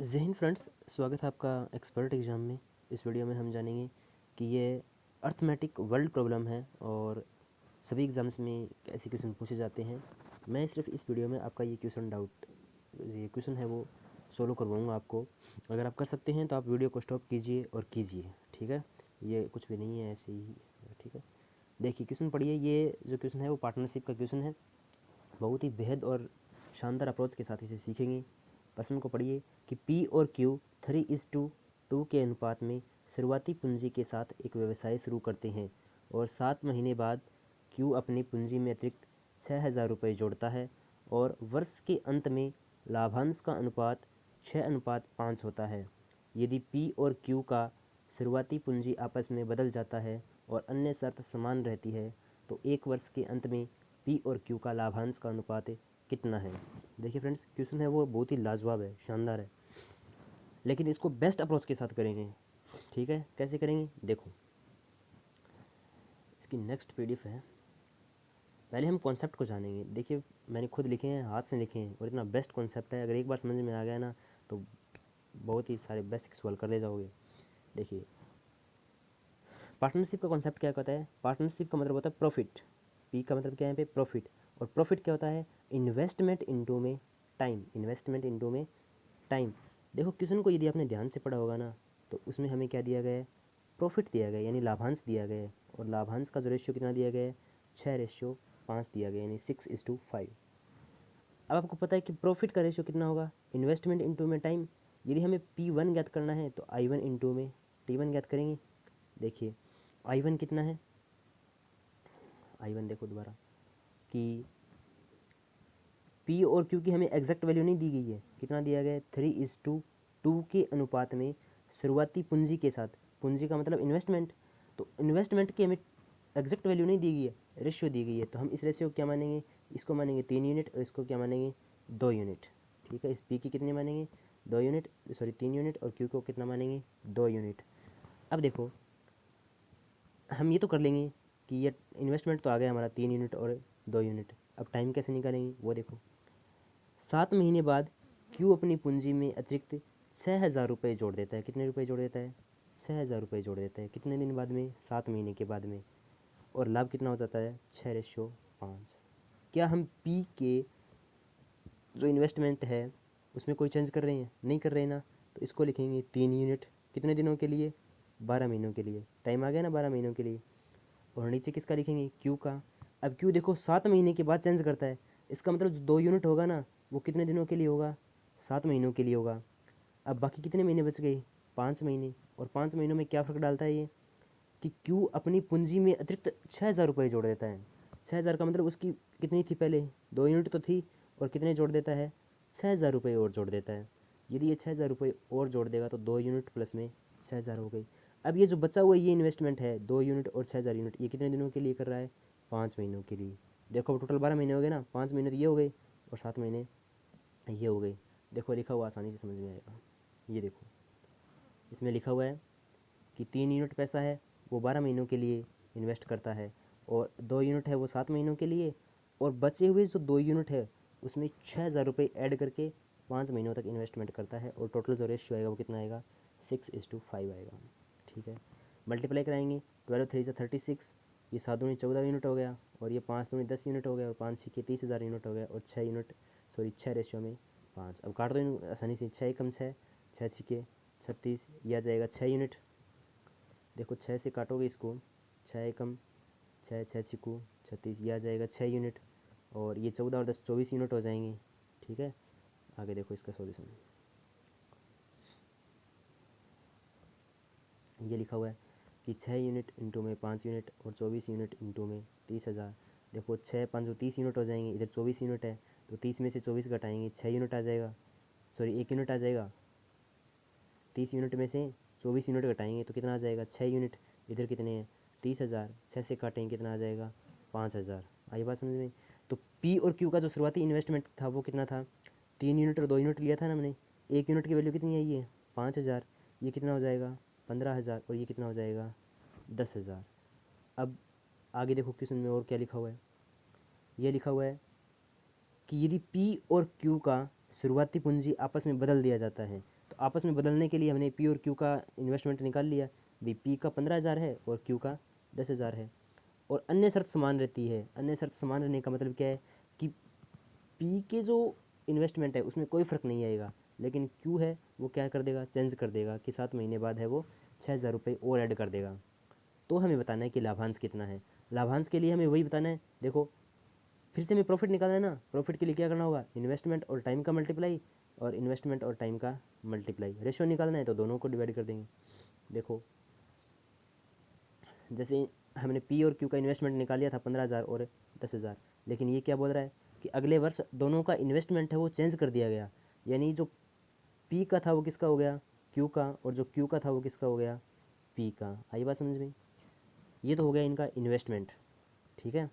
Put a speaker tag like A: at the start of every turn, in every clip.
A: जय हिंद फ्रेंड्स, स्वागत है आपका एक्सपर्ट एग्ज़ाम में। इस वीडियो में हम जानेंगे कि ये अर्थमेटिक वर्ल्ड प्रॉब्लम है और सभी एग्ज़ाम्स में ऐसे क्वेश्चन पूछे जाते हैं। मैं सिर्फ इस वीडियो में आपका ये क्वेश्चन है वो सोल्व करवाऊँगा आपको। अगर आप कर सकते हैं तो आप वीडियो को स्टॉप कीजिए और कीजिए, ठीक है। ये कुछ भी नहीं है, ऐसे ही है, ठीक है। देखिए क्वेश्चन पढ़िए। ये जो क्वेश्चन है वो पार्टनरशिप का क्वेश्चन है। बहुत ही बेहद और शानदार अप्रोच के साथ इसे सीखेंगे। प्रश्न को पढ़िए कि पी और क्यू 3:2 के अनुपात में शुरुआती पूंजी के साथ एक व्यवसाय शुरू करते हैं और 7 महीने बाद क्यू अपनी पूंजी में अतिरिक्त 6,000 रुपये जोड़ता है और वर्ष के अंत में लाभांश का अनुपात 6:5 होता है। यदि पी और क्यू का शुरुआती पूंजी आपस में बदल जाता है और अन्य शर्त समान रहती है तो एक वर्ष के अंत में पी और क्यू का लाभांश का अनुपात कितना है। देखिए फ्रेंड्स, क्वेश्चन है वो बहुत ही लाजवाब है, शानदार है, लेकिन इसको बेस्ट अप्रोच के साथ करेंगे, ठीक है। कैसे करेंगे देखो, इसकी नेक्स्ट पीडीएफ है। पहले हम कॉन्सेप्ट को जानेंगे। देखिए मैंने खुद लिखे हैं, हाथ से लिखे हैं और इतना बेस्ट कॉन्सेप्ट है। अगर एक बार समझ में आ गया ना तो बहुत ही सारे बेसिक सवाल कर ले जाओगे। देखिए पार्टनरशिप का कॉन्सेप्ट क्या कहता है। पार्टनरशिप का मतलब होता है प्रॉफिट। पी का मतलब क्या है यहाँ पे, प्रॉफिट। और प्रॉफिट क्या होता है, इन्वेस्टमेंट इनटू में टाइम। इन्वेस्टमेंट इनटू में टाइम। देखो क्वेश्चन को यदि आपने ध्यान से पढ़ा होगा ना तो उसमें हमें क्या दिया गया है, प्रॉफिट दिया गया है, यानी लाभांश दिया गया है। और लाभांश का जो रेशियो कितना दिया गया है, 6:5 दिया गया है, यानी 6:5। अब आपको पता है कि प्रॉफिट का रेशियो कितना होगा, इन्वेस्टमेंट इनटू में टाइम। यदि हमें P1 ज्ञात करना है तो I1 इनटू में T1 ज्ञात करेंगे। देखिए I1 कितना है, I1 देखो दोबारा कि पी और क्यू की हमें एग्जैक्ट वैल्यू नहीं दी गई है। कितना दिया गया है, 3:2 के अनुपात में शुरुआती पूंजी के साथ। पूंजी का मतलब इन्वेस्टमेंट। तो इन्वेस्टमेंट की हमें एग्जैक्ट वैल्यू नहीं दी गई है, रेशियो दी गई है। तो हम इस रेशियो को क्या मानेंगे, इसको मानेंगे 3 यूनिट और इसको क्या मानेंगे 2 यूनिट, ठीक है। इस पी की कितने मानेंगे, 2 यूनिट, सॉरी 3 यूनिट, और क्यू को कितना मानेंगे 2 यूनिट। अब देखो हम ये तो कर लेंगे कि ये इन्वेस्टमेंट तो आ गया हमारा 3 यूनिट और 2 यूनिट। अब टाइम कैसे निकालेंगे वो देखो। 7 महीने बाद क्यू अपनी पूंजी में अतिरिक्त 6,000 रुपये जोड़ देता है। कितने रुपये जोड़ देता है, 6,000 रुपये जोड़ देता है। कितने दिन बाद में, 7 महीने के बाद में। और लाभ कितना हो जाता है, 6:5। क्या हम पी के जो इन्वेस्टमेंट है उसमें कोई चेंज कर रहे हैं, नहीं कर रहे हैं ना। तो इसको लिखेंगे 3 यूनिट। कितने दिनों के लिए, 12 महीनों के लिए। टाइम आ गया ना 12 महीनों के लिए। और नीचे किसका लिखेंगे, क्यू का। अब क्यू देखो 7 महीने के बाद चेंज करता है। इसका मतलब जो 2 यूनिट होगा ना वो कितने दिनों के लिए होगा, 7 महीनों के लिए होगा। अब बाकी कितने महीने बच गए, 5 महीने। और 5 महीनों में क्या फ़र्क डालता है ये, कि क्यू अपनी पूंजी में अतिरिक्त 6,000 रुपये जोड़ देता है। 6,000 का मतलब उसकी कितनी थी पहले, 2 यूनिट तो थी। और कितने जोड़ देता है, 6,000 रुपये और जोड़ देता है। यदि ये 6,000 रुपये और जोड़ देगा तो 2 यूनिट प्लस में 6,000 हो गई। अब ये जो बचा हुआ ये इन्वेस्टमेंट है, 2 यूनिट और 6,000 यूनिट, ये कितने दिनों के लिए कर रहा है, 5 महीनों के लिए। देखो टोटल 12 महीने हो गए ना, 5 महीने तो ये हो गए और 7 महीने ये हो गई। देखो लिखा हुआ आसानी से समझ में आएगा। ये देखो इसमें लिखा हुआ है कि 3 यूनिट पैसा है वो 12 महीनों के लिए इन्वेस्ट करता है, और 2 यूनिट है वो 7 महीनों के लिए। और बचे हुए जो 2 यूनिट है उसमें 6,000 रुपये ऐड करके 5 महीनों तक इन्वेस्टमेंट करता है। और टोटल जो रेशियो आएगा वो कितना आएगा, 6:5 आएगा, ठीक है। मल्टीप्लाई कराएंगे, 12×3 = 36। ये 7 दूनी 14 यूनिट हो गया, और ये 5 दूनी 10 यूनिट हो गया, और 5 6 30,000 यूनिट हो गया, और 6 यूनिट, सॉरी 6 रेशियो में 5। अब काट दो आसानी से, 6 एकम 6, 6 6 36, यह आ जाएगा 6 यूनिट। देखो 6 से काटोगे इसको, 6 एकम 6, 6 छिकू 36, यह आ जाएगा 6 यूनिट। और ये 14 और 10 24 यूनिट हो जाएंगे, ठीक है। आगे देखो इसका सॉल्यूशन, ये लिखा हुआ है कि 6 यूनिट इंटू में 5 यूनिट और 24 यूनिट इंटू में 30,000। देखो 6 5 30 यूनिट हो जाएंगे, इधर 24 यूनिट है तो 30 में से 24 घटाएंगे, 6 यूनिट आ जाएगा, सॉरी 1 यूनिट आ जाएगा। 30 यूनिट में से 24 यूनिट घटाएंगे तो कितना आ जाएगा, 6 यूनिट। इधर कितने हैं, 30,000, 6 से काटेंगे कितना आ जाएगा, 5,000। आई बात समझ में। तो पी और क्यू का जो शुरुआती इन्वेस्टमेंट था वो कितना था, 3 यूनिट और 2 यूनिट लिया था ना हमने। 1 यूनिट की वैल्यू कितनी आई है, 5,000। ये कितना हो जाएगा, 15,000। और ये कितना हो जाएगा, 10,000। अब आगे देखो क्वेश्चन में और क्या लिखा हुआ है। ये लिखा हुआ है कि यदि पी और क्यू का शुरुआती पूंजी आपस में बदल दिया जाता है। तो आपस में बदलने के लिए हमने पी और क्यू का इन्वेस्टमेंट निकाल लिया। भी पी का 15,000 है और क्यू का 10,000 है, और अन्य शर्त समान रहती है। अन्य शर्त समान रहने का मतलब क्या है कि पी के जो इन्वेस्टमेंट है उसमें कोई फ़र्क नहीं आएगा, लेकिन क्यू है वो क्या कर देगा, चेंज कर देगा कि 7 महीने बाद है वो 6,000 रुपये और ऐड कर देगा। तो हमें बताना है कि लाभांश कितना है। लाभांश के लिए हमें वही बताना है, देखो फिर से हमें प्रॉफिट निकालना है ना। प्रॉफिट के लिए क्या करना होगा, इन्वेस्टमेंट और टाइम का मल्टीप्लाई, और इन्वेस्टमेंट और टाइम का मल्टीप्लाई। रेशियो निकालना है तो दोनों को डिवाइड कर देंगे। देखो जैसे हमने पी और क्यू का इन्वेस्टमेंट निकाल लिया था 15,000 और 10,000, लेकिन ये क्या बोल रहा है कि अगले वर्ष दोनों का इन्वेस्टमेंट है वो चेंज कर दिया गया। यानी जो पी का था वो किसका हो गया, क्यू का, और जो क्यू का था वो किसका हो गया, पी का। आई बात समझ में। ये तो हो गया इनका इन्वेस्टमेंट, ठीक है।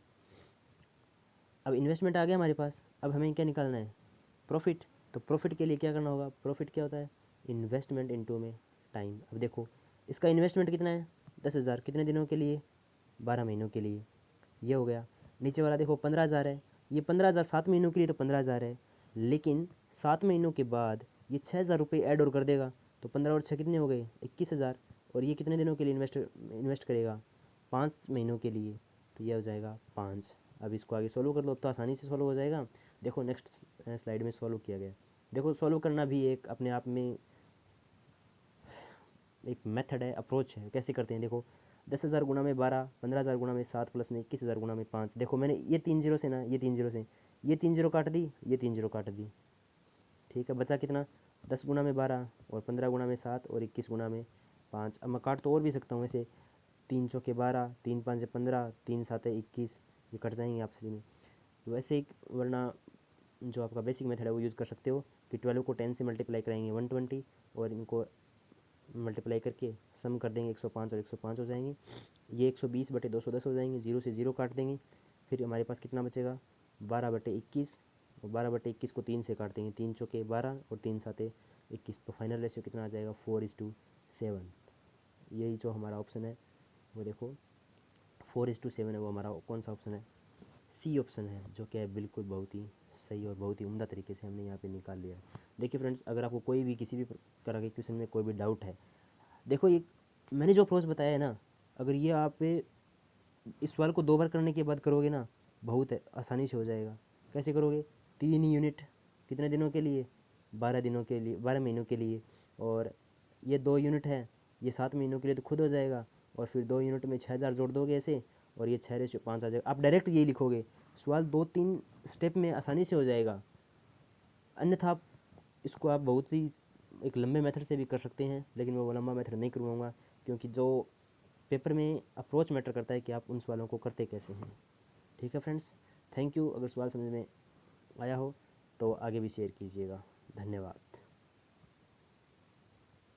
A: अब इन्वेस्टमेंट आ गया हमारे पास, अब हमें क्या निकालना है, प्रॉफिट। तो प्रॉफिट के लिए क्या करना होगा, प्रॉफिट क्या होता है, इन्वेस्टमेंट इनटू में टाइम। अब देखो इसका इन्वेस्टमेंट कितना है, 10,000, कितने दिनों के लिए, 12 महीनों के लिए। ये हो गया। नीचे वाला देखो 15,000 है, ये 15,000 7 महीनों के लिए तो 15,000 है, लेकिन 7 महीनों के बाद ये 6,000 रुपये ऐड और कर देगा। तो 15 और 6 कितने हो गए, 21,000। और ये कितने दिनों के लिए इन्वेस्ट करेगा, 5 महीनों के लिए। तो ये हो जाएगा 5। अब इसको आगे सोल्व कर लो तो आसानी से सोल्व हो जाएगा। देखो नेक्स्ट स्लाइड में सोल्व किया गया। देखो सोल्व करना भी एक अपने आप में एक मेथड है, अप्रोच है, कैसे करते हैं। देखो 10,000 गुणा में 12, 15,000 गुणा में 7 प्लस में 21,000 गुणा में 5। देखो मैंने ये 3 जीरो से ना, ये 3 जीरो से ये 3 जीरो काट दी, ये 3 जीरो काट दी, ठीक है। बचा कितना, 10 गुणा में 12 और 15 गुणा में 7 और 21 गुणा में 5। अब मैं काट तो और भी सकता हूँ ऐसे, 3 चौके 12, 3 5 15, 3 7 21, ये कट जाएंगे आपस में। वैसे ही वरना जो आपका बेसिक मेथड है वो यूज़ कर सकते हो कि 12 को 10 से मल्टीप्लाई कराएंगे 120, और इनको मल्टीप्लाई करके सम कर देंगे 105 और 105 हो जाएंगे। ये 120 बटे 210 हो जाएंगे, जीरो से जीरो काट देंगे। फिर हमारे पास कितना बचेगा, 12 बटे 21, और 12 बटे 21 को 3 से काट देंगे, 3 चौके 12 और 3 साते 21। तो फाइनल रेशियो कितना आ जाएगा, 4:7। यही जो हमारा ऑप्शन है वो देखो 4:7 है, वो हमारा कौन सा ऑप्शन है, सी ऑप्शन है, जो कि है बिल्कुल बहुत ही सही और बहुत ही उम्दा तरीके से हमने यहाँ पे निकाल लिया है। देखिए फ्रेंड्स, अगर आपको कोई भी किसी भी तरह के क्वेश्चन में कोई भी डाउट है, देखो ये मैंने जो अप्रोच बताया है ना, अगर ये आप इस सवाल को 2 बार करने के बाद करोगे ना, बहुत आसानी से हो जाएगा। कैसे करोगे, 3 यूनिट कितने दिनों के लिए, 12 दिनों के लिए, 12 महीनों के लिए, और ये 2 यूनिट है, ये 7 महीनों के लिए तो खुद हो जाएगा। और फिर 2 यूनिट में 6,000 जोड़ दोगे ऐसे, और ये 6:5 आ जाएगा। आप डायरेक्ट यही लिखोगे, सवाल 2-3 स्टेप में आसानी से हो जाएगा। अन्यथा आप इसको आप बहुत ही एक लंबे मेथड से भी कर सकते हैं, लेकिन मैं वो लंबा मेथड नहीं करवाऊँगा, क्योंकि जो पेपर में अप्रोच मैटर करता है कि आप उन सवालों को करते कैसे हैं। ठीक है फ्रेंड्स, थैंक यू। अगर सवाल समझ में आया हो तो आगे भी शेयर कीजिएगा। धन्यवाद।